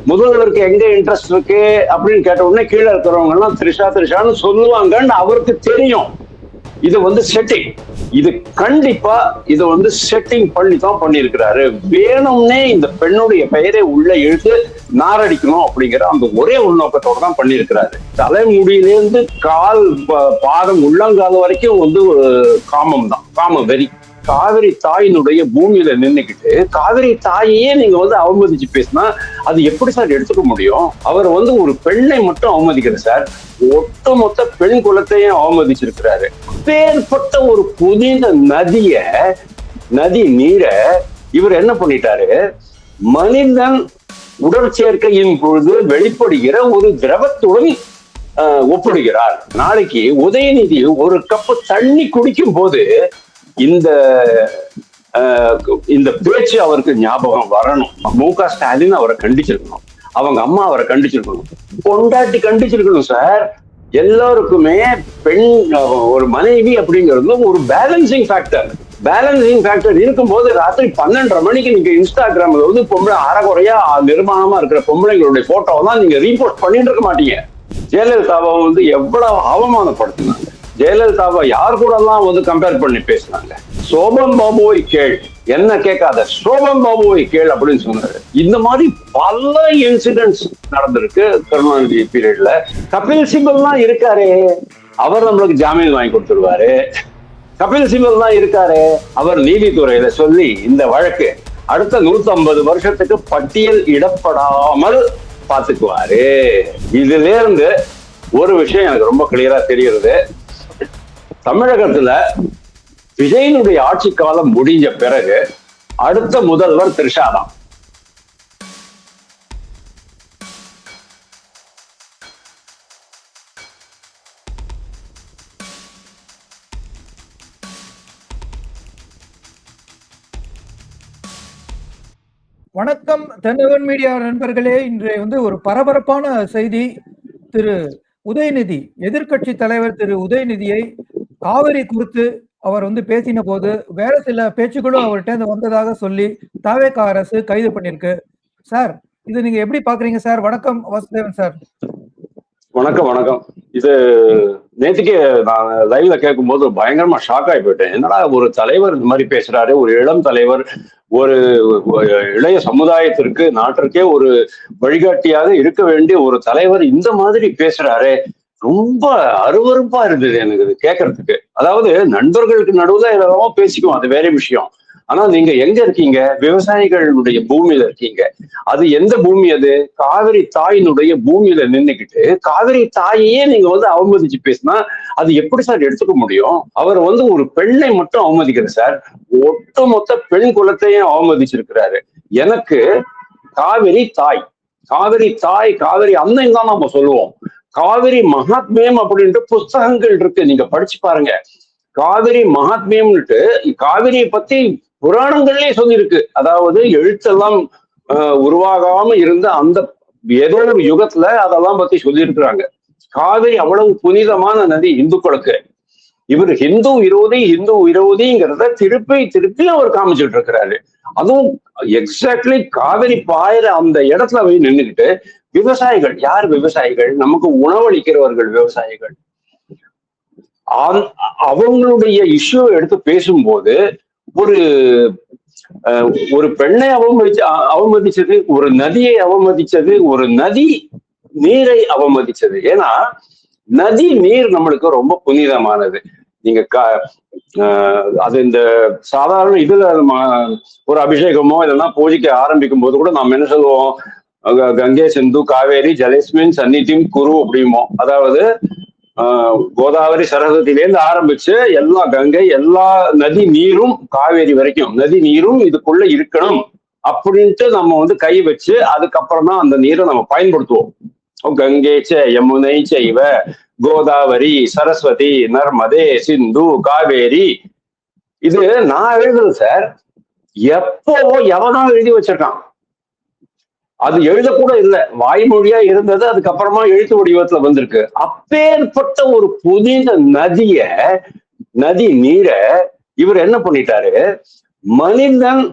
முதல்வருக்கு எங்க இன்ட்ரெஸ்ட் இருக்கு அப்படின்னு கேட்ட உடனே கீழே இருக்கிறவங்க எல்லாம் த்ரிஷான்னு சொல்லுவாங்கன்னு அவருக்கு தெரியும். இது செட்டிங். இது கண்டிப்பா இது செட்டிங் பண்ணி தான் பண்ணிருக்கிறாரு. வேணும்னே இந்த பெண்ணுடைய பெயரை உள்ள இழுத்து நாரடிக்கணும் அப்படிங்கிற அந்த ஒரே உள்நோக்கத்தோட தான் பண்ணிருக்கிறாரு. தலைமுடியிலேருந்து கால் பாதம் உள்ளங்கால வரைக்கும் ஒரு காமம் தான், காம வெறி. காவிரி தாயினுடைய பூமியில நின்னுக்கிட்டு காவிரி தாயையே நீங்க அவமதிச்சு பேசினா அது எப்படி சார் எடுத்துக்க முடியும்? அவர் ஒரு பெண்ணை மட்டும் அவமதிக்கிற சார், ஒட்டுமொத்த பெண் குலத்தையும் அவமதிச்சிருக்கிறாரு. பேர்பட்ட ஒரு புனித நதி நீரை இவர் என்ன பண்ணிட்டாரு? மனிதன் உடற்சேர்க்கையின் பொழுது வெளிப்படுகிற ஒரு திரவத்துடன் ஒப்பிடுகிறார். நாளைக்கு உதயநிதி ஒரு கப்பு தண்ணி குடிக்கும் போது இந்த பேச்சு அவருக்கு ஞாபகம் வரணும். மு.க. ஸ்டாலின் அவரை கண்டிச்சிருக்கணும், அவங்க அம்மா அவரை கண்டிச்சிருக்கணும், பொண்டாட்டி கண்டிச்சிருக்கணும் சார். எல்லாருக்குமே பெண் ஒரு மனைவி அப்படிங்கிறது ஒரு பேலன்சிங் ஃபேக்டர் இருக்கும்போது ராத்திரி 12:30 மணிக்கு நீங்க இன்ஸ்டாகிராம்ல பொம்பளை அறகுறையா நிர்மாணமா இருக்கிற பொம்பளைங்களுடைய போட்டோவெல்லாம் நீங்க ரீபோஸ்ட் பண்ணிட்டு இருக்க மாட்டீங்க. ஜெயலலிதாவை எவ்வளவு அவமானப்படுத்தினாங்க. ஜெயலலிதாவை யார் கூட எல்லாம் கம்பேர் பண்ணி பேசினாங்க. சோபன் பாபுவை கேள், என்ன கேட்காத சோபன் பாபுவை கேள் அப்படின்னு சொன்னாரு. இந்த மாதிரி பல இன்சிடென்ட்ஸ் நடந்திருக்கு கருணாநிதி பீரியட்ல. கபில் சிபல்லாம் இருக்காரு, அவர் நம்மளுக்கு ஜாமீன் வாங்கி கொடுத்துருவாரு. கபில் சிபல் தான் இருக்காரு, அவர் நீதித்துறையில சொல்லி இந்த வழக்கு அடுத்த 150 வருஷத்துக்கு பட்டியல் இடப்படாமல் பாத்துக்குவாரு. இதுல இருந்து ஒரு விஷயம் எனக்கு ரொம்ப கிளியரா தெரிகிறது. தமிழகத்துல விஜயனுடைய ஆட்சி காலம் முடிஞ்ச பிறகு அடுத்த முதல்வர் த்ரிஷா தான். வணக்கம் தென்னவன் மீடியா நண்பர்களே. இன்று ஒரு பரபரப்பான செய்தி. திரு உதயநிதி, எதிர்கட்சி தலைவர் திரு உதயநிதியை காவிரி குறித்து அவர் பேசின போது வேற சில பேச்சுக்களும் அவர்கிட்ட வந்ததாக சொல்லி தவேக அரசு கைது பண்ணிருக்கு. சார், இது நீங்க எப்படி பாக்குறீங்க சார்? வணக்கம் வாசுதேவன் சார். வணக்கம். இது நேற்றுக்கு நான் லைவ்ல கேட்கும் போது பயங்கரமா ஷாக் ஆகி போயிட்டேன். என்னடா ஒரு தலைவர் இந்த மாதிரி பேசுறாரு, ஒரு இளம் தலைவர், ஒரு இளைய சமுதாயத்திற்கு, நாட்டிற்கே ஒரு வழிகாட்டியாக இருக்க வேண்டிய ஒரு தலைவர் இந்த மாதிரி பேசுறாரு. ரொம்ப அருவருப்பா இருந்தது எனக்கு இது கேட்கறதுக்கு. அதாவது நண்பர்களுக்கு நடுவுல இதெல்லாம் பேசிக்குவோம், அது வேற விஷயம். ஆனா நீங்க எங்க இருக்கீங்க? விவசாயிகளுடைய பூமியில இருக்கீங்க. அது எந்த பூமி? அது காவிரி தாயினுடைய பூமியில நின்னுக்கிட்டு காவிரி தாயையே நீங்க அவமதிச்சு பேசினா அது எப்படி சார் எடுத்துக்க முடியும்? அவர் ஒரு பெண்ணை மட்டும் அவமதிக்கிற சார், ஒட்டுமொத்த பெண் குலத்தையும் அவமதிச்சிருக்கிறாரு. எனக்கு காவிரி தாய், காவிரி அன்னை தான் நம்ம சொல்லுவோம். காவிரி மகாத்மியம் அப்படின்ட்டு புஸ்தகங்கள் இருக்கு, நீங்க படிச்சு பாருங்க. காவிரி மகாத்மியம்னுட்டு காவிரியை பத்தி புராணங்கள்லயே சொல்லியிருக்கு. அதாவது எழுத்தெல்லாம் உருவாகாம இருந்த அந்த ஏதோ ஒரு யுகத்துல அதெல்லாம் பத்தி சொல்லியிருக்கிறாங்க. காவிரி அவ்வளவு புனிதமான நதி இந்துக்களுக்கு. இவர் ஹிந்து விரோதிங்கிறத திருப்பி அவர் காமிச்சிட்டு இருக்கிறாரு. அதுவும் எக்ஸாக்ட்லி காவிரி பாயிர அந்த இடத்துல போய் நின்றுக்கிட்டு விவசாயிகள், யார் விவசாயிகள்? நமக்கு உணவளிக்கிறவர்கள் விவசாயிகள். அவங்களுடைய இஷ்யூ எடுத்து பேசும்போது ஒரு பெண்ணை அவமதிச்சது, ஒரு நதியை அவமதிச்சது, ஒரு நதி நீரை அவமதிச்சது. ஏன்னா நதி நீர் நம்மளுக்கு ரொம்ப புனிதமானது. நீங்க அது இந்த சாதாரண இதுல ஒரு அபிஷேகமோ இல்லைன்னா பூஜைக்கு ஆரம்பிக்கும் போது கூட நாம் என்ன சொல்லுவோம்? கங்கை சிந்து காவேரி ஜலேஸ்மின் சந்நிதிம் குரு அப்படிமோ. அதாவது கோதாவரி சரஸ்வதியிலேருந்து ஆரம்பிச்சு எல்லா கங்கை, எல்லா நதி நீரும் காவேரி வரைக்கும் நதி நீரும் இதுக்குள்ள இருக்கணும் அப்படின்ட்டு நம்ம கை வச்சு அதுக்கப்புறம் தான் அந்த நீரை நம்ம பயன்படுத்துவோம். கங்கை யமுனை இவ கோதாவரி சரஸ்வதி நர்மதே சிந்து காவேரி. இது நான் எழுதுறது சார், எப்போ எவனோ எழுதி வச்சிருக்கான். அது எழுதக்கூட இல்லை, வாய்மொழியா இருந்தது, அதுக்கப்புறமா எழுத்து வடிவத்துல வந்திருக்கு. அப்பேற்பட்ட ஒரு புனித நதி நீரை இவர் என்ன பண்ணிட்டாரு? மனிதன்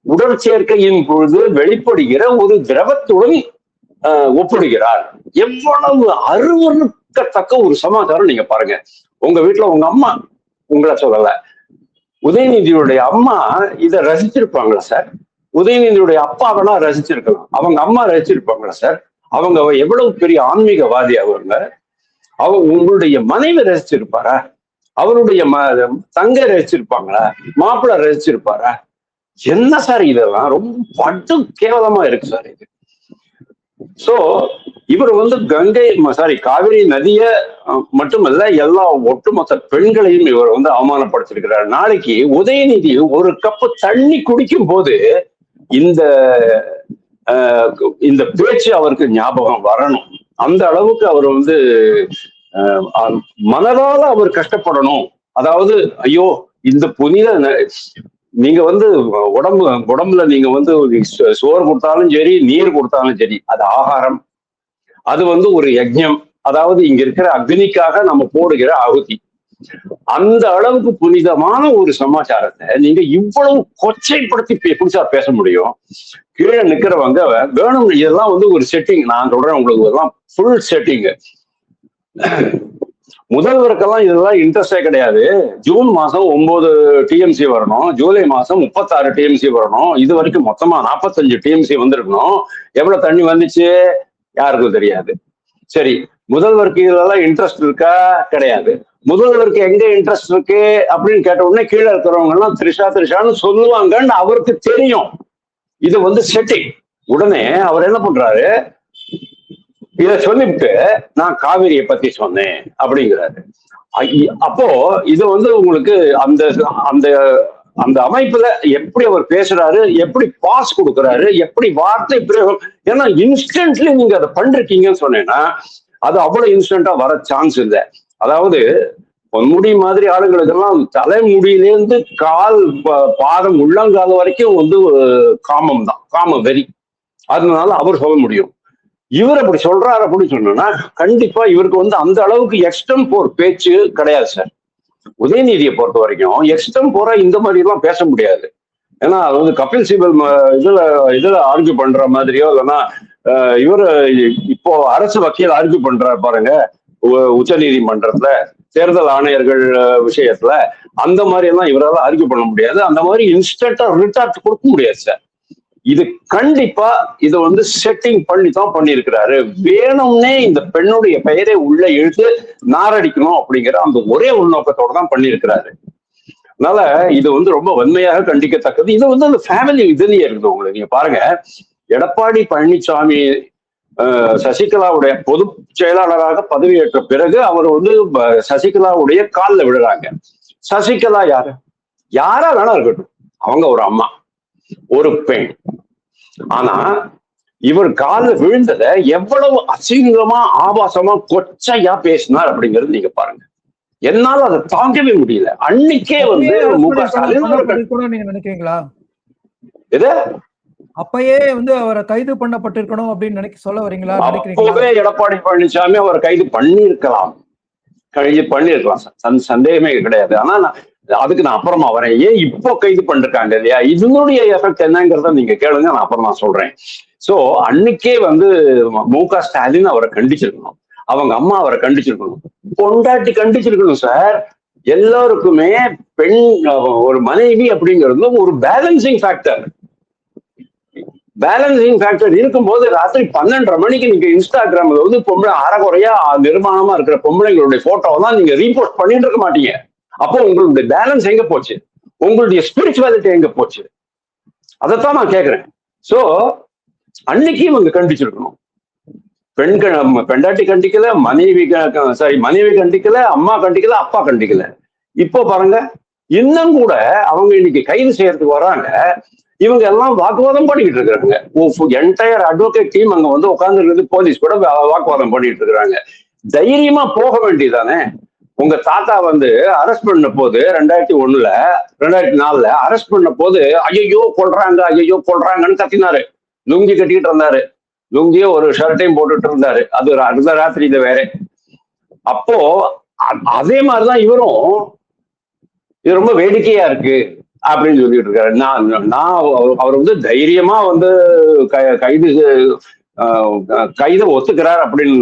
உடற்சேர்க்கையின் பொழுது வெளிப்படுகிற ஒரு திரவத்துடன் ஒப்பிடுகிறார். எவ்வளவு அருவருக்கத்தக்க ஒரு சமாச்சாரம் நீங்க பாருங்க. உங்க வீட்டுல உங்க அம்மா, உங்களை சொல்லல, உதயநிதியுடைய அம்மா இதை ரசிச்சிருப்பாங்களா சார்? உதயநிதியுடைய அப்பாவெல்லாம் ரசிச்சிருக்கலாம், அவங்க அம்மா ரசிச்சிருப்பாங்களா சார்? அவங்க எவ்வளவு பெரிய ஆன்மீகவாதி அவங்க. உங்களுடைய மனைவி ரசிச்சிருப்பாரா? அவருடைய தங்க ரசிச்சிருப்பாங்களா? மாப்பிள்ளை ரசிச்சிருப்பாரா? என்ன சார் இதெல்லாம்? ரொம்ப பட்டு கேவலமா இருக்கு சார் இது. சோ இவர் கங்கை காவிரி நதிய மட்டுமல்ல, எல்லா ஒட்டுமொத்த பெண்களையும் இவர் அவமானப்படுத்திருக்கிறார். நாளைக்கு உதயநிதி ஒரு கப்பு தண்ணி குடிக்கும் போது இந்த இந்த பேச்சு அவருக்கு ஞாபகம் வரணும். அந்த அளவுக்கு அவர் மனதால அவர் கஷ்டப்படணும். அதாவது ஐயோ, இந்த புனித நீங்க உடம்புல நீங்க சோறு கொடுத்தாலும் சரி, நீர் கொடுத்தாலும் சரி, அது ஆகாரம். அது ஒரு யஜ்ஞம். அதாவது இங்க இருக்கிற அக்னிக்காக நம்ம போடுகிற ஆகுதி. அந்த அளவுக்கு புனிதமான ஒரு சமாச்சாரத்தை நீங்க இவ்வளவு கொச்சைப்படுத்தி எப்படி சார் பேச முடியும்? கீழே நிக்கிறவங்க வேணும், இதெல்லாம் ஒரு செட்டிங். நான் சொல்றேன் உங்களுக்கு, இதெல்லாம் ஃபுல் செட்டிங். முதல்வருக்கெல்லாம் இதெல்லாம் இன்ட்ரெஸ்டே கிடையாது. ஜூன் மாசம் 9 டிஎம்சி வரணும், ஜூலை மாசம் 36 டிஎம்சி வரணும். இது வரைக்கும் மொத்தமா 45 டிஎம்சி வந்திருக்கணும். எவ்வளவு தண்ணி வந்துச்சு யாருக்கும் தெரியாது. சரி, முதல்வருக்கு இதெல்லாம் இன்ட்ரெஸ்ட் இருக்கா? கிடையாது. முதல்வருக்கு எங்க இன்ட்ரெஸ்ட் இருக்கு அப்படின்னு கேட்ட உடனே கீழே இருக்கிறவங்க எல்லாம் திரிஷான்னு சொல்லுவாங்கன்னு அவருக்கு தெரியும். இது செட்டிங். உடனே அவர் என்ன பண்றாரு, இத சொல்லிவிட்டு நான் காவிரியை பத்தி சொன்னேன் அப்படிங்கிறாரு. அப்போ இது உங்களுக்கு அந்த அந்த அந்த அமைப்புல எப்படி அவர் பேசுறாரு, எப்படி பாஸ் கொடுக்குறாரு, எப்படி வார்த்தை பிரயோகம். ஏன்னா இன்ஸ்டன்ட்லி நீங்க அதை பண்றீங்கன்னு சொன்னேன்னா அது அவ்வளவு இன்ஸ்டன்டா வர சான்ஸ் இல்லை. அதாவது பொன்முடி மாதிரி ஆளுங்களுக்கெல்லாம் தலைமுடியிலேருந்து கால் பாதம் உள்ளங்கால வரைக்கும் காமம் தான், காம வெறி. அதனால அவர் சொல்ல முடியும். இவர் அப்படி சொல்றாரு அப்படின்னு சொன்னா கண்டிப்பா இவருக்கு அந்த அளவுக்கு எக்ஸ்டம்போர் பேச்சு கிடையாது சார். உதயநிதியை பொறுத்த வரைக்கும் எக்ஸ்டம்போரா இந்த மாதிரி எல்லாம் பேச முடியாது. ஏன்னா அது கபில் சிபல் இதுல ஆர்கியூ பண்ற மாதிரியோ, இல்லைன்னா இவர் இப்போ அரசு வக்கீல் ஆர்கியூ பண்றாரு பாருங்க உச்ச நீதிமன்றத்துல தேர்தல் ஆணையர்கள் விஷயத்துல, அந்த மாதிரி எல்லாம் இவரால் ஆர்கியூ பண்ண முடியாது. அந்த மாதிரி இன்ஸ்டன்டா ரிட்டார்ட் கொடுக்க முடியாது சார். இது கண்டிப்பா இது செட்டிங் பண்ணி தான் பண்ணியிருக்கிறாரு. வேணும்னே இந்த பெண்ணுடைய பெயரை உள்ள இழுத்து நாரடிக்கணும் அப்படிங்கிற அந்த ஒரே உள்நோக்கத்தோட தான் பண்ணியிருக்கிறாரு. அதனால இது ரொம்ப வன்மையாக கண்டிக்கத்தக்கது. இது அந்த ஃபேமிலி இதுலயே இருக்குது. உங்களுக்கு நீங்க பாருங்க, எடப்பாடி பழனிசாமி சசிகலாவுடைய பொதுச் செயலாளராக பதவியேற்ற பிறகு அவர் சசிகலாவுடைய காலில் விடுறாங்க. சசிகலா யாரா வேணா இருக்கட்டும், அவங்க ஒரு அம்மா, ஒரு பெண். ஆனா இவர் காலில் விழுந்ததை எவ்வளவு அசிங்கமா ஆபாசமா கொச்சையா பேசினார் அப்படிங்கிறது நீங்க பாருங்க. என்னால அதை தாங்கவே முடியல. அன்னைக்கே முக ஸ்டாலின் நீங்க நினைக்கிறீங்களா? எது அப்பயே அவரை கைது பண்ணப்பட்டிருக்கணும் அப்படின்னு சொல்ல வரீங்களா? அப்பவே எடப்பாடி பழனிசாமி அவரை கைது பண்ணியிருக்கலாம் சந்தேகமே கிடையாது. ஆனா அதுக்கு நான் அப்புறமா வரேன். ஏன் இப்போ கைது பண்ணிருக்காங்க இல்லையா, இதனுடைய எஃபெக்ட் என்னங்கிறத நீங்க கேளுங்க, நான் அப்புறமா சொல்றேன். சோ அன்னைக்கே முக ஸ்டாலின் அவரை கண்டிச்சிருக்கணும், அவங்க அம்மா அவரை கண்டிச்சிருக்கணும், பொண்டாட்டி கண்டிச்சிருக்கணும் சார். எல்லாருக்குமே பெண் ஒரு மனைவி அப்படிங்கிறது ஒரு பேலன்சிங் ஃபேக்டர். பேலன்சிங் ஃபேக்டர் இருக்கும்போது ராத்திரி 12:30 மணிக்கு நீங்க இன்ஸ்டாகிராம்ல பொம்பளை அறகுறையா நிர்மாணமா இருக்கிற பொம்பளைங்களுடைய போட்டோ தான் நீங்க ரீபோஸ்ட் பண்ணிட்டு இருக்க மாட்டீங்க. அப்போ உங்களுடைய பேலன்ஸ் எங்க போச்சு? உங்களுடைய ஸ்பிரிச்சுவாலிட்டி எங்க போச்சு? அதைத்தான் நான் கேட்கிறேன். சோ அன்னைக்கு இவங்க கண்டிச்சிருக்கணும். பெண்டாட்டி கண்டிக்கல, மனைவி கண்டிக்கல, அம்மா கண்டிக்கல, அப்பா கண்டிக்கல. இப்போ பாருங்க, இன்னும் கூட அவங்க இன்னைக்கு கைது செய்யறதுக்கு வராங்க. இவங்க எல்லாம் வாக்குவாதம் பண்ணிக்கிட்டு இருக்கிறாங்க. என்டையர் அட்வொகேட் டீம் அங்க உட்கார்ந்து இருக்குது, போலீஸ் கூட வாக்குவாதம் பண்ணிட்டு இருக்கிறாங்க. தைரியமா போக வேண்டியதானே? உங்க தாத்தா அரெஸ்ட் பண்ண போது 2004 அரெஸ்ட் பண்ண போது ஐயோ கொள்றாங்க, ஐயோ கொள்றாங்கன்னு கத்தினாரு. லுங்கி கட்டிக்கிட்டு இருந்தாரு, லுங்கிய ஒரு ஷர்ட்டையும் போட்டுட்டு இருந்தாரு. அது ஒரு அர்த்த ராத்திரியில வேற. அப்போ அதே மாதிரிதான் இவரும், இது ரொம்ப வேடிக்கையா இருக்கு அப்படின்னு சொல்லிட்டு இருக்காரு. நான் அவர் தைரியமா கைது கைதை ஒத்துக்கிறார் அப்படின்னு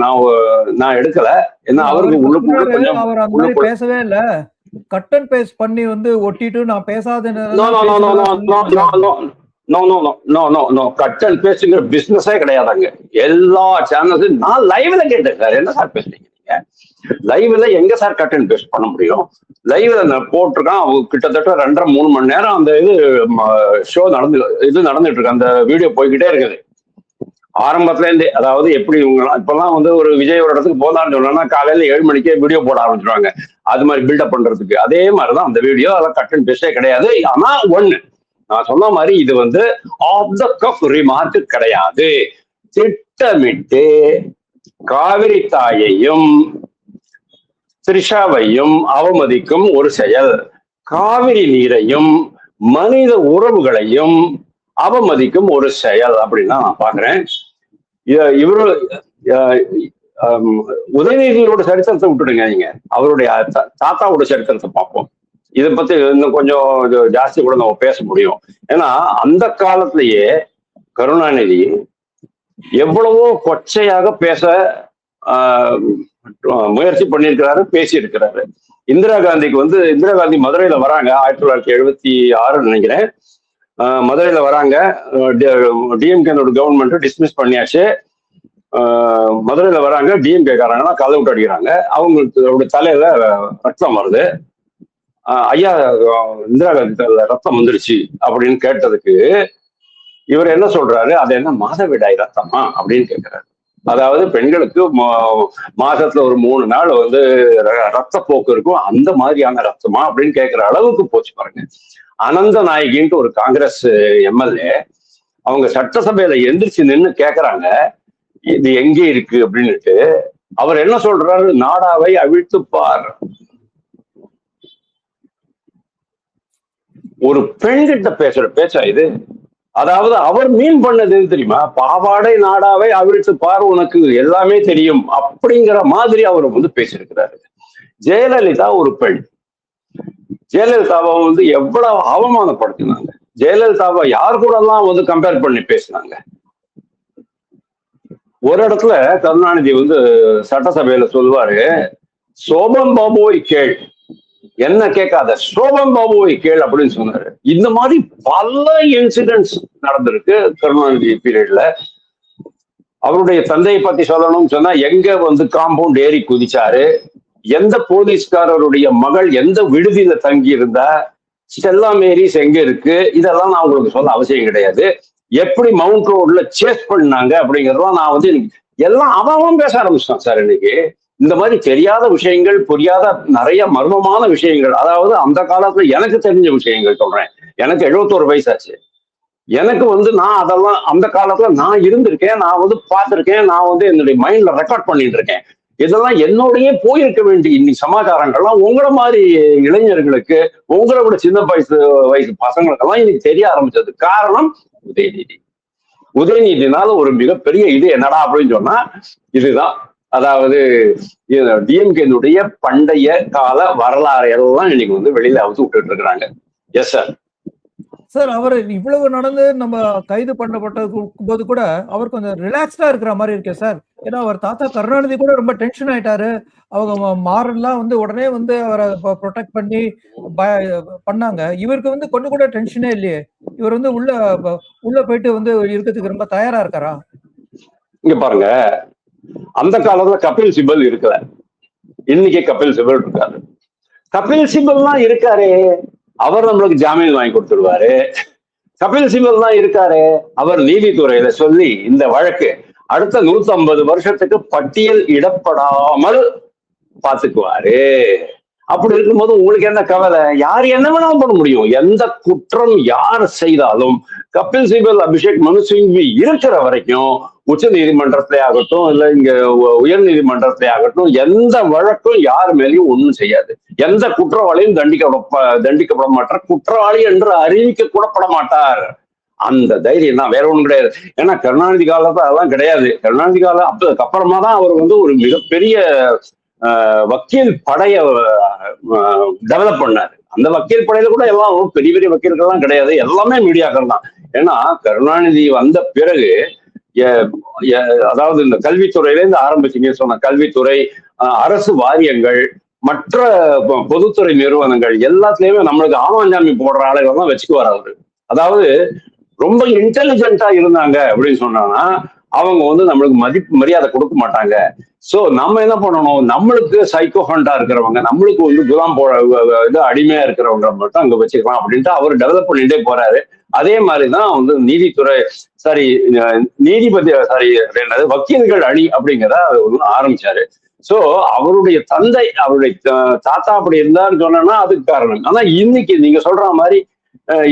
நான் எடுக்கல. ஏன்னா அவருக்கு உள்ளுக்குள்ள கொஞ்சம் அவர் அந்த மாதிரி பேசவே இல்ல. கட் அண்ட் பேஸ்ட் பண்ணி வந்து ஒட்டிட்டு நான் பேசாதேன்னு கட் அண்ட் பேஸ்ட்ங்கிற பிசினஸே கிடையாதாங்க. எல்லா சேனல்ஸும் நான் லைவ்ல கேட்டேன் சார், என்ன சார் பேசுறீங்க நீங்க? லைவ்ல எங்க சார் கட் அண்ட் பேஸ்ட் பண்ண முடியும்? லைவ்ல நான் போட்டிருக்கான். அவங்க கிட்டத்தட்ட 2.5-3 மணி நேரம் அந்த ஷோ நடந்துட்டு இருக்கு. அந்த வீடியோ போய்கிட்டே இருக்குது ஆரம்பத்துல இருந்தே. அதாவது எப்படி இவங்கலாம் இப்பெல்லாம் வந்து ஒரு விஜய் ஒரு இடத்துக்கு போதான்னு சொன்னா காலையில 7 மணிக்கே வீடியோ போட ஆரம்பிச்சிருவாங்க, அது மாதிரி பில்டப் பண்றதுக்கு. அதே மாதிரிதான் அந்த வீடியோ. அதெல்லாம் கட் அண்ட் பேஸ்டே கிடையாது. ஆனா ஒண்ணு நான் சொன்ன மாதிரி இது வந்து ஆஃப் த கஃப் ரிமார்க் கிடையாது. திட்டமிட்டு காவிரி தாயையும் த்ரிஷாவையும் அவமதிக்கும் ஒரு செயல், காவிரி நீரையும் மனித உறவுகளையும் அவமதிக்கும் ஒரு செயல் அப்படின்னு நான் பாக்குறேன். இவரு உதயநிதியோட சரித்திரத்தை விட்டுடுங்க, நீங்க அவருடைய தாத்தாவோட சரித்திரத்தை பார்ப்போம். இதை பத்தி இன்னும் கொஞ்சம் ஜாஸ்தி கூட நம்ம பேச முடியும். ஏன்னா அந்த காலத்திலேயே கருணாநிதி எவ்வளவோ கொச்சையாக பேச முயற்சி பண்ணியிருக்கிறாரு, பேசியிருக்கிறாரு. இந்திரா காந்தி மதுரையில வராங்க 1976 நினைக்கிறேன். மதுரையில வராங்க. டிஎம்கேனோட கவர்மெண்ட் டிஸ்மிஸ் பண்ணியாச்சு. மதுரையில வராங்க. டிஎம்கே காரங்கன்னா கதை விட்டு அடிக்கிறாங்க. அவங்களோட தலையில ரத்தம் வருது. ஐயா இந்திரா காந்தி ரத்தம் வந்துருச்சு அப்படின்னு கேட்டதுக்கு இவர் என்ன சொல்றாரு, அது என்ன மாதவிடாய் ரத்தமா அப்படின்னு கேட்கிறாரு. அதாவது பெண்களுக்கு மாசத்துல ஒரு 3 நாள் வந்து ரத்த போக்கு இருக்கும், அந்த மாதிரியான ரத்தமா அப்படின்னு கேட்கிற அளவுக்கு போச்சு பாருங்க. அனந்த நாயகின்ட்டு ஒரு காங்கிரஸ் எம்எல்ஏ அவங்க சட்டசபையில எந்திரிச்சு நின்று கேட்கறாங்க, இது எங்கே இருக்கு அப்படின்னுட்டு. அவர் என்ன சொல்றாரு, நாடாவை அவிழ்த்துப்பார். ஒரு பெண்கிட்ட பேசுற பேச்சா இது? அதாவது அவர் மீன் பண்ணது தெரியுமா, பாவாடை நாடாவை அவிழ்த்து பார், உனக்கு எல்லாமே தெரியும் அப்படிங்கிற மாதிரி அவர் வந்து பேசியிருக்கிறாரு. ஜெயலலிதா ஒரு பெண். ஜெயலலிதாவை வந்து எவ்வளவு அவமானப்படுத்தினாங்க. ஜெயலலிதாவை யார் கூட எல்லாம் வந்து கம்பேர் பண்ணி பேசினாங்க. ஒரு இடத்துல கருணாநிதி வந்து சட்டசபையில சொல்லுவாரு, சோபன் பாபுவை கேள், என்ன கேட்காத, சோபன் பாபுவை கேள் அப்படின்னு சொன்னாரு. இந்த மாதிரி பல இன்சிடென்ட்ஸ் நடந்திருக்கு கருணாநிதி பீரியட்ல. அவருடைய தந்தையை பத்தி சொல்லணும்னு சொன்னா, எங்க வந்து காம்பவுண்ட் ஏறி குதிச்சாரு, எந்த போலீஸ்காரருடைய மகள் எந்த விடுதியில தங்கி இருந்தா, ஸ்டெல்லா மேரிஸ் எங்க இருக்கு, இதெல்லாம் நான் உங்களுக்கு சொல்ல அவசியம் கிடையாது. எப்படி மவுண்ட் ரோட்ல சேஸ் பண்ணாங்க அப்படிங்கறதெல்லாம் நான் வந்து எல்லாம் அவன் பேச ஆரம்பிச்சிட்டான் சார். இன்னைக்கு இந்த மாதிரி தெரியாத விஷயங்கள், புரியாத நிறைய மர்மமான விஷயங்கள், அதாவது அந்த காலத்துல எனக்கு தெரிஞ்ச விஷயங்கள் சொல்றேன். எனக்கு 71 வயசாச்சு. எனக்கு வந்து நான் அதெல்லாம் அந்த காலத்துல நான் இருந்திருக்கேன், நான் வந்து பார்த்திருக்கேன், நான் வந்து என்னுடைய மைண்ட்ல ரெக்கார்ட் பண்ணிட்டு இருக்கேன். இதெல்லாம் என்னோடயே போயிருக்க வேண்டிய இன்னைக்கு சமாச்சாரங்கள்லாம் உங்களை மாதிரி இளைஞர்களுக்கு, உங்களை விட சின்ன வயசு பசங்களுக்கெல்லாம் இன்னைக்கு தெரிய ஆரம்பிச்சது காரணம் உதயநிதினால ஒரு மிகப்பெரிய இது என்னடா அப்படின்னு சொன்னா இதுதான். அதாவது டிஎம்கேனுடைய பண்டைய கால வரலாறு எல்லாம் இன்னைக்கு வந்து வெளியில அவுத்து விட்டுட்டு இருக்கிறாங்க. Yes sir. சார், அவர் இவ்வளவு நடந்து நம்ம கைது பண்ணப்பட்ட போது கூட அவர் கொஞ்சம் ரிலாக்ஸ்டா இருக்கிற மாதிரி இருக்கே சார். ஏன்னா அவர் தாத்தா கருணாநிதி கூட ரொம்ப டென்ஷன் ஆயிட்டாரு. அவங்க மாறன்லாம் வந்து உடனே வந்து அவரை ப்ரொடெக்ட் பண்ணி பண்ணாங்க. இவருக்கு வந்து கொஞ்சம் கூட டென்ஷனே இல்லையே. இவர் வந்து உள்ள போயிட்டு வந்து இருக்கிறதுக்கு ரொம்ப தயாரா இருக்காரா? இங்க பாருங்க, அந்த காலத்துல கபில் சிபல் இருக்கல, இன்னைக்கு கபில் சிபல் இருக்காரு. கபில் சிபல்லாம் இருக்காரு, அவர் நம்மளுக்கு ஜாமீன் வாங்கி கொடுத்துருவாரு. கபில் சிபல் தான் இருக்காரு, அவர் நீதித்துறையில சொல்லி இந்த வழக்கு அடுத்த 150 வருஷத்துக்கு பட்டியல் இடப்படாமல் பாத்துக்குவாரு. அப்படி இருக்கும்போது உங்களுக்கு என்ன கவலை? யார் என்ன வேணாலும் பண்ண முடியும். எந்த குற்றம் யார் செய்தாலும் கபில் சிபல், அபிஷேக் மனு சிங்வி இருக்கிற வரைக்கும் உச்ச நீதிமன்றத்திலே ஆகட்டும், இல்ல இங்க உயர் நீதிமன்றத்திலே ஆகட்டும், எந்த வழக்கும் யார் மேலேயும் ஒண்ணும் செய்யாது. எந்த குற்றவாளியும் தண்டிக்கப்பட மாட்டார். குற்றவாளி என்று அறிவிக்க கூடப்பட மாட்டார். அந்த தைரியம் தான், வேற ஒண்ணும் கிடையாது. ஏன்னா கருணாநிதி காலத்துல அதெல்லாம் கிடையாது. கருணாநிதி காலம் அப்புறமா தான் அவர் வந்து ஒரு மிகப்பெரிய வக்கீல் படைய டெவலப் பண்ணாரு. அந்த வக்கீல் படையில கூட எல்லாம் பெரிய பெரிய வக்கீல்கள்லாம் கிடையாது, எல்லாமே மீடியாக்கள் தான். ஏன்னா கருணாநிதி வந்த பிறகு அதாவது இந்த கல்வித்துறையிலேருந்து ஆரம்பிச்சீங்க சொன்ன கல்வித்துறை, அரசு வாரியங்கள், மற்ற பொதுத்துறை நிறுவனங்கள் எல்லாத்துலயுமே நம்மளுக்கு ஆமாஞ்சாமி போடுற ஆளுகளை தான் வச்சுக்குவார் அவரு. அதாவது ரொம்ப இன்டெலிஜென்ட்டா இருந்தாங்க அப்படின்னு சொன்னாங்கன்னா அவங்க வந்து நம்மளுக்கு மதிப்பு மரியாதை கொடுக்க மாட்டாங்க. சோ நம்ம என்ன பண்ணணும், நம்மளுக்கு சைக்கோஹண்டா இருக்கிறவங்க, நம்மளுக்கு வந்து குலாம் இது அடிமையா இருக்கிறவங்க மட்டும் அங்க வச்சுக்கலாம் அப்படின்ட்டு அவர் டெவலப் பண்ணிட்டே போறாரு. அதே மாதிரிதான் வந்து நீதித்துறை சாரி நீதிபதி சாரி வக்கீல்கள் அணி அப்படிங்கிற ஆரம்பிச்சாரு. சோ அவருடைய தந்தை அவருடைய தாத்தா அப்படி இருந்தாருன்னு சொன்னா அதுக்கு காரணம். ஆனா இன்னைக்கு நீங்க சொல்ற மாதிரி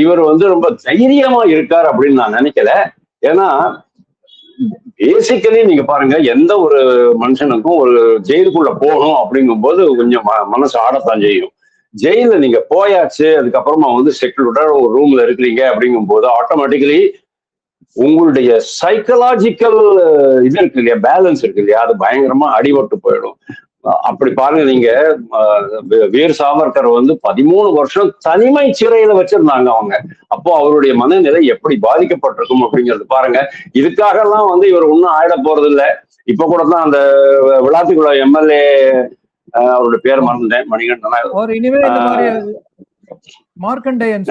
இவர் வந்து ரொம்ப தைரியமா இருக்கார் அப்படின்னு நான் நினைக்கல. ஏன்னா பேசிக்கலி நீங்க பாருங்க, எந்த ஒரு மனுஷனுக்கும் ஒரு ஜெயிலுக்குள்ள போகணும் அப்படிங்கும் போது கொஞ்சம் மனசு ஆடத்தான் செய்யும். ஜெயில நீங்க போயாச்சு, அதுக்கப்புறமா வந்து செக்யூர்டா ஒரு ரூம்ல இருக்கிறீங்க அப்படிங்கும் போது ஆட்டோமேட்டிக்கலி உங்களுடைய சைக்கலாஜிக்கல் இது இருக்கு இல்லையா, பேலன்ஸ் இருக்கு இல்லையா, அது பயங்கரமா அடிபட்டு போயிடும். அப்படி பாருங்க, நீங்க வீர் சாவர்கர் வந்து 13 வருஷம் தனிமை சிறையில வச்சிருந்தாங்க அவங்க. அப்போ அவருடைய மனநிலை எப்படி பாதிக்கப்பட்டிருக்கும் அப்படிங்கிறது பாருங்க. இதுக்காக எல்லாம் வந்து இவர் ஒன்னும் ஆயிட போறது இல்லை. இப்ப கூட தான் அந்த விளாத்திக்குளம் எம்எல்ஏ அவருடைய பேர் மறந்துட்டேன், மணிகண்டன் மார்க்கண்டேயன்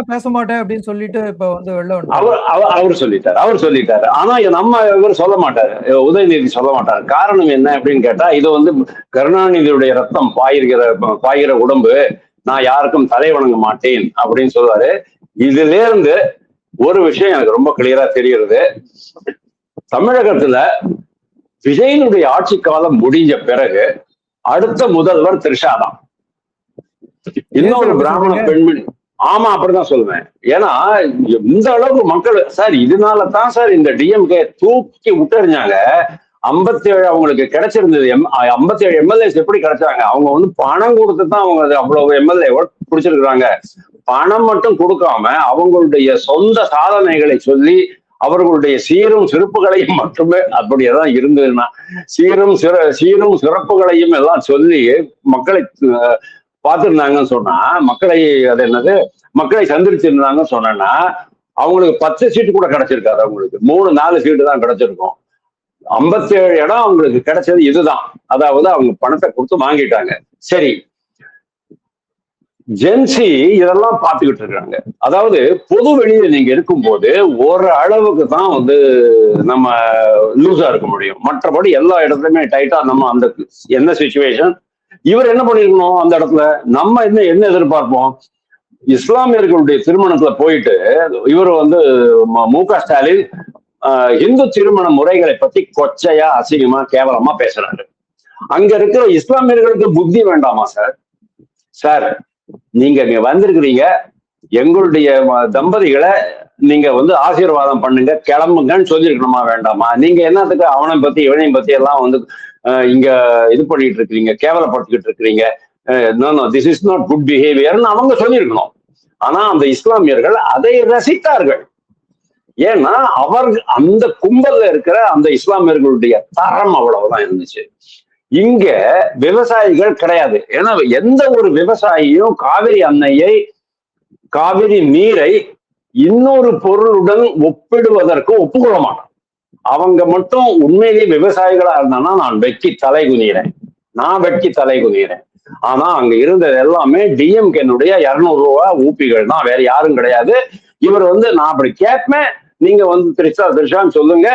பேச மாட்டேன் அப்படின்னு சொல்லிட்டு இப்ப வந்து அவர் சொல்லிட்டாரு. ஆனா நம்ம இவர் சொல்ல மாட்டாரு, உதயநிதி சொல்ல மாட்டாரு. காரணம் என்ன அப்படின்னு கேட்டா, இது வந்து கருணாநிதியுடைய ரத்தம் பாய்கிற உடம்பு, நான் யாருக்கும் தலை வணங்க மாட்டேன் அப்படின்னு சொல்லுவாரு. இதுல இருந்து ஒரு விஷயம் எனக்கு ரொம்ப கிளியரா தெரிகிறது. தமிழகத்துல விஜயனுடைய ஆட்சி காலம் முடிஞ்ச பிறகு அடுத்த முதல்வர் த்ரிஷா தான். இன்னொரு பிராமண பெண்மணி. ஆமா, அப்படிதான் சொல்லுவேன். ஏன்னா இந்த அளவுக்கு மக்கள் சார், இதனால தான் சார் இந்த டிஎம்கே தூக்கி விட்டுறிஞ்சாங்க. 57 அவங்களுக்கு கிடைச்சிருந்தது. 57 எம்எல்ஏஸ் எப்படி கிடைச்சாங்க? அவங்க வந்து பணம் கொடுத்து தான் அவங்க அவ்வளவு எம்எல்ஏ பிடிச்சிருக்கிறாங்க. பணம் மட்டும் கொடுக்காம அவங்களுடைய சொந்த சாதனைகளை சொல்லி அவர்களுடைய சீரும் சிறப்புகளையும் மட்டுமே, அப்படியேதான் இருந்ததுன்னா சீரும் சிறப்புகளையும் எல்லாம் சொல்லி மக்களை பார்த்திருந்தாங்கன்னு சொன்னா, மக்களை சந்திச்சிருந்தாங்கன்னு சொன்னா அவங்களுக்கு 10 சீட்டு கூட கிடைச்சிருக்காது. அவங்களுக்கு 3-4 சீட்டு தான் கிடைச்சிருக்கும். 57 இடம் அவங்களுக்கு கிடைச்சது இதுதான். அதாவது அவங்க பணத்தை கொடுத்து வாங்கிட்டாங்க. சரி, ஜென்சி இதெல்லாம் பார்த்துக்கிட்டு இருக்காங்க. அதாவது பொது வெளியில நீங்க இருக்கும்போது ஒரு அளவுக்கு தான் வந்து நம்ம லூஸா இருக்க முடியும். மற்றபடி எல்லா இடத்துலயுமே டைட்டா நம்ம அந்த என்ன சிச்சுவேஷன், இவர் என்ன பண்ணிருக்கணும் அந்த இடத்துல, நம்ம என்ன எதிர்பார்ப்போம்? இஸ்லாமியர்களுடைய திருமணத்துல போயிட்டு இவர் வந்து மு.க. ஸ்டாலின் இந்து திருமண முறைகளை பத்தி கொச்சையா அசிங்கமா கேவலமா பேசுறாரு. அங்க இருக்கிற இஸ்லாமியர்களுக்கு புத்தி வேண்டாமா சார்? சார், நீங்க இங்க வந்திருக்கிறீங்க, எங்களுடைய தம்பதிகளை நீங்க வந்து ஆசீர்வாதம் பண்ணுங்க, கிளம்புங்கன்னு சொல்லியிருக்கணுமா வேண்டாமா? நீங்க என்னத்துக்கு அவனை பத்தி இவனையும் பத்தி எல்லாம் வந்து இங்க இது பண்ணிட்டு இருக்கிறீங்க, கேவலப்படுத்திக்கிட்டு இருக்கிறீங்க? திஸ் இஸ் நாட் குட் பிஹேவியர்னு அவங்க சொல்லியிருக்கணும். ஆனா அந்த இஸ்லாமியர்கள் அதை ரசித்தார்கள். ஏன்னா அந்த கும்பல்ல இருக்கிற அந்த இஸ்லாமியர்களுடைய தரம் அவ்வளவுதான் இருந்துச்சு. இங்க விவசாயிகள் கிடையாது. ஏன்னா எந்த ஒரு விவசாயியும் காவிரி அன்னையை, காவிரி நீரை இன்னொரு பொருளுடன் ஒப்பிடுவதற்கு ஒப்புக்கொள்ள மாட்டான். அவங்க மட்டும் உண்மையிலேயே விவசாயிகளா இருந்தானா நான் வெட்கி தலை குனிகிறேன். ஆனா அங்க இருந்தது எல்லாமே டிஎம்கேனுடைய 200 ரூபாய் ஊப்பிகள் தான், வேற யாரும் கிடையாது. இவர் வந்து நான் அப்படி கேட்பேன், நீங்க வந்து த்ரிஷான்னு சொல்லுங்க,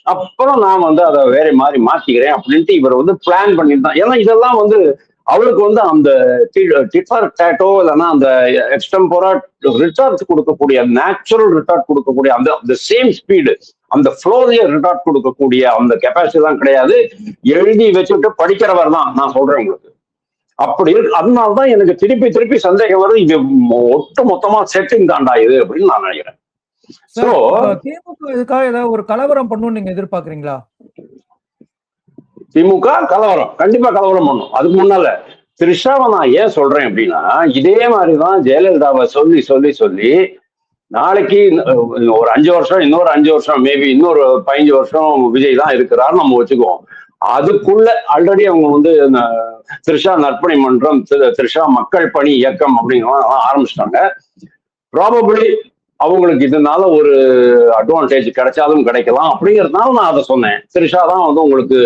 அப்புறம் நான் வந்து அதை வேற மாதிரி மாத்திக்கிறேன் அப்படின்ட்டு இவர் வந்து பிளான் பண்ணிருந்தான். ஏன்னா இதெல்லாம் வந்து அவருக்கு வந்து அந்த டிஃபர் டேட்டோ இல்லைன்னா அந்த எக்ஸ்டெம்போரா ரிட்டார்ட் கொடுக்கக்கூடிய, நேச்சுரல் ரிட்டார்ட் கொடுக்கக்கூடிய அந்த சேம் ஸ்பீடு, அந்த ஃப்ளோரியா ரிட்டார்ட் கொடுக்கக்கூடிய அந்த கெப்பாசிட்டி தான் கிடையாது. எழுதி வச்சுட்டு படிக்கிறவர் தான் நான் சொல்றேன் உங்களுக்கு. அப்படி இருக்கு. அதனால்தான் எனக்கு திருப்பி சந்தேகம் வருது, இது ஒட்டு மொத்தமா செட்டிங் தாண்டா இது அப்படின்னு நான் நினைக்கிறேன். திமுக இதுக்காக ஏதாவது ஒரு கலவரம் பண்ணணும்னு நீங்க எதிர்பார்க்கறீங்களா? திமுக கண்டிப்பா கலவரம் பண்ணும். அதுக்கு முன்னால த்ரிஷாவை நான் ஏன் சொல்றேன் அப்படின்னா, இதே மாதிரிதான் ஜெயலலிதாவை சொல்லி நாளைக்கு ஒரு 5 வருஷம், இன்னொரு 5 வருஷம், மேபி இன்னொரு 15 வருஷம் விஜய் தான் இருக்கிறார் நம்ம வச்சுக்குவோம். அதுக்குள்ள ஆல்ரெடி அவங்க வந்து த்ரிஷா நற்பணி மன்றம், த்ரிஷா மக்கள் பணி இயக்கம் அப்படிங்கிற ஆரம்பிச்சிட்டாங்க. ப்ராபபிளி அவங்களுக்கு இதனால ஒரு அட்வான்டேஜ் கிடைச்சாலும் கிடைக்கலாம் அப்படிங்கிறதுனால நான் அதை சொன்னேன். திரிஷா தான் வந்து உங்களுக்கு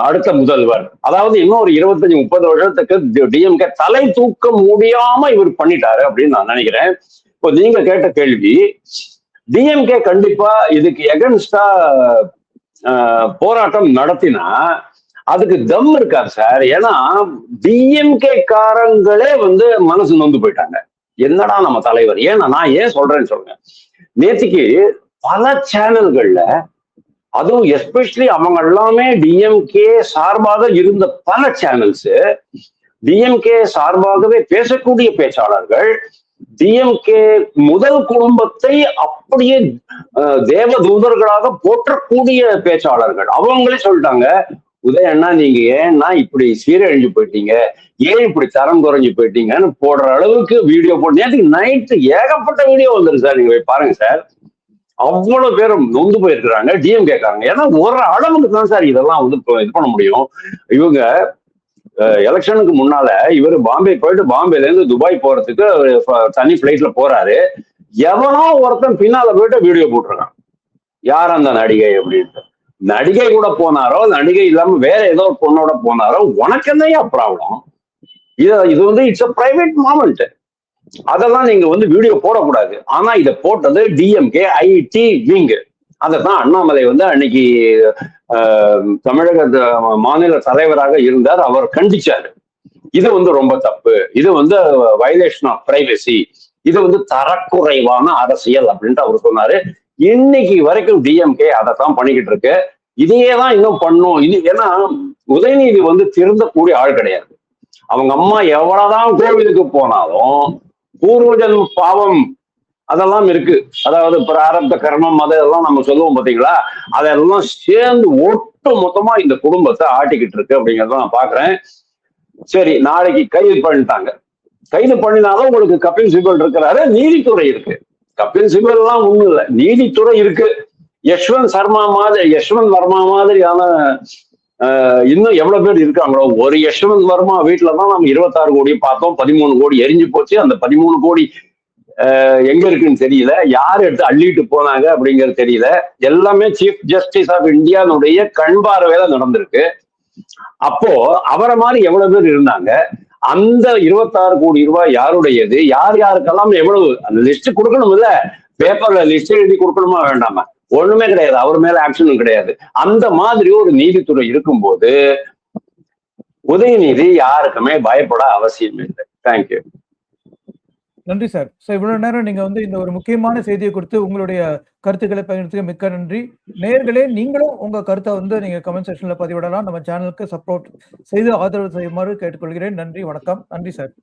அடுத்த முதல்வர். அதாவது இன்னொரு 25-30 வருஷத்துக்கு டிஎம்கே தலை தூக்க முடியாம இவர் பண்ணிட்டாரு அப்படின்னு நான் நினைக்கிறேன். இப்போ நீங்க கேட்ட கேள்வி, டிஎம்கே கண்டிப்பா இதுக்கு எகன்ஸ்டா போராட்டம் நடத்தினா அதுக்கு தம் இருக்காது சார். ஏன்னா டிஎம்கே காரங்களே வந்து மனசு நொந்து போயிட்டாங்க. என்னடா நம்ம தலைவர். ஏன்னா நான் ஏன் சொல்றேன்னு சொல்றேன். நேத்திக்கு பல சேனல்கள்ல, அதுவும் எஸ்பெஷலி அவங்க எல்லாமே டிஎம்கே சார்பாக இருந்த பல சேனல்ஸ், டிஎம்கே சார்பாகவே பேசக்கூடிய பேச்சாளர்கள், டிஎம்கே முதல் குடும்பத்தை அப்படியே தேவ தூதர்களாக போற்றக்கூடிய பேச்சாளர்கள் அவங்களே சொல்லிட்டாங்க, உதய அண்ணா நீங்க ஏன்னா இப்படி சீரழிஞ்சு போயிட்டீங்க, ஏன் இப்படி தரம் குறைஞ்சு போயிட்டீங்கன்னு போடுற அளவுக்கு வீடியோ போட்டு நேற்றுக்கு நைட்டு ஏகப்பட்ட வீடியோ வந்துருக்கு சார். நீங்க போய் பாருங்க சார். அவ்வளவு பேரும் நொந்து போயிருக்கிறாங்க டிஎம் கேட்கறாங்க. ஏன்னா ஒரு அளவுக்கு தான் சார் இதெல்லாம் வந்து இது பண்ண முடியும். இவங்க எலெக்ஷனுக்கு முன்னால இவர் பாம்பே போயிட்டு பாம்பேல இருந்து துபாய் போறதுக்கு தனி பிளைட்ல போறாரு. எவனோ ஒருத்தன் பின்னால போயிட்டு வீடியோ போட்டிருக்கான், யார் அந்த நடிகை அப்படின்ட்டு. நடிகை கூட போனாரோ, நடிகை இல்லாம வேற ஏதோ ஒரு பொண்ணோட போனாரோ, உனக்கு என்னையா ப்ராப்ளம்? இது வந்து இட்ஸ் அ பிரைவேட் மூமெண்ட். அதெல்லாம் நீங்க வந்து வீடியோ போடக்கூடாது. ஆனா இதை போட்டது டிஎம்கே ஐடி விங். அதைத்தான் அண்ணாமலை வந்து அன்னைக்கு தமிழக மாநில தலைவராக இருந்தார், அவர் கண்டிச்சாரு. இது வந்து ரொம்ப தப்பு, இது வந்து வயலேஷன் ஆஃப் பிரைவசி, இது வந்து தரக்குறைவான அரசியல் அப்படின்ட்டு அவர் சொன்னாரு. இன்னைக்கு வரைக்கும் டிஎம்கே அதைத்தான் பண்ணிக்கிட்டு இருக்கு. இதையே தான் இன்னும் பண்ணும். இது ஏன்னா உதயநிதி வந்து திருந்தக்கூடிய ஆள் கிடையாது. அவங்க அம்மா எவ்வளவுதான் கோவிலுக்கு போனாலும் பூர்வஜன் பாவம் அதெல்லாம் இருக்கு. அதாவது பிராரப்த கர்மம் அதெல்லாம் நம்ம சொல்லுவோம் பாத்தீங்களா, அதெல்லாம் சேர்ந்து ஒட்டு மொத்தமா இந்த குடும்பத்தை ஆட்டிக்கிட்டு இருக்கு அப்படிங்கிறத நான் பாக்குறேன். சரி, நாளைக்கு கைது பண்ணிட்டாங்க. கைது பண்ணினாலும் உங்களுக்கு கபில் சிபல் இருக்கிறாரு, நீதித்துறை இருக்கு. கபில் சிபல் எல்லாம் ஒண்ணும் இல்லை, நீதித்துறை இருக்கு. யஷ்வந்த் வர்மா மாதிரியான இன்னும் எவ்வளவு பேர் இருக்காங்களோ. ஒரு யஷ்வந்த் வர்மா வீட்டுலதான் நம்ம 26 கோடி பார்த்தோம், 13 கோடி எரிஞ்சு போச்சு. அந்த 13 கோடி எங்க இருக்குன்னு தெரியல, யார் எடுத்து அள்ளிட்டு போனாங்க அப்படிங்கிறது தெரியல. எல்லாமே சீஃப் ஜஸ்டிஸ் ஆஃப் இந்தியாவுடைய கண் பார்வையில நடந்திருக்கு. அப்போ அவரை மாதிரி எவ்வளவு பேர் இருந்தாங்க. அந்த 26 கோடி ரூபாய் யாருடையது, யார் யாருக்கெல்லாம் எவ்வளவு, அந்த லிஸ்ட் கொடுக்கணும் இல்ல, பேப்பர்ல லிஸ்ட் எழுதி கொடுக்கணுமா வேண்டாமா? ஒண்ணுமே கிடையாது, அவர் மேல ஆக்ஷனும் கிடையாது. அந்த மாதிரி ஒரு நீதித்துறை இருக்கும்போது உதயநிதி யாருக்குமே பயப்பட அவசியம் இல்லை. தேங்க்யூ. நன்றி சார். இவ்வளவு நேரம் நீங்க வந்து இந்த ஒரு முக்கியமான செய்தியை கொடுத்து உங்களுடைய கருத்துக்களை பகிர்ந்ததுக்கு மிக்க நன்றி. நேயர்களே, நீங்களும் உங்க கருத்தை வந்து நீங்க கமெண்ட் செக்ஷன்ல பதிவிடலாம். நம்ம சேனலுக்கு சப்போர்ட் செய்து ஆதரவு செய்யுமாறு கேட்டுக்கொள்கிறேன். நன்றி, வணக்கம். நன்றி சார்.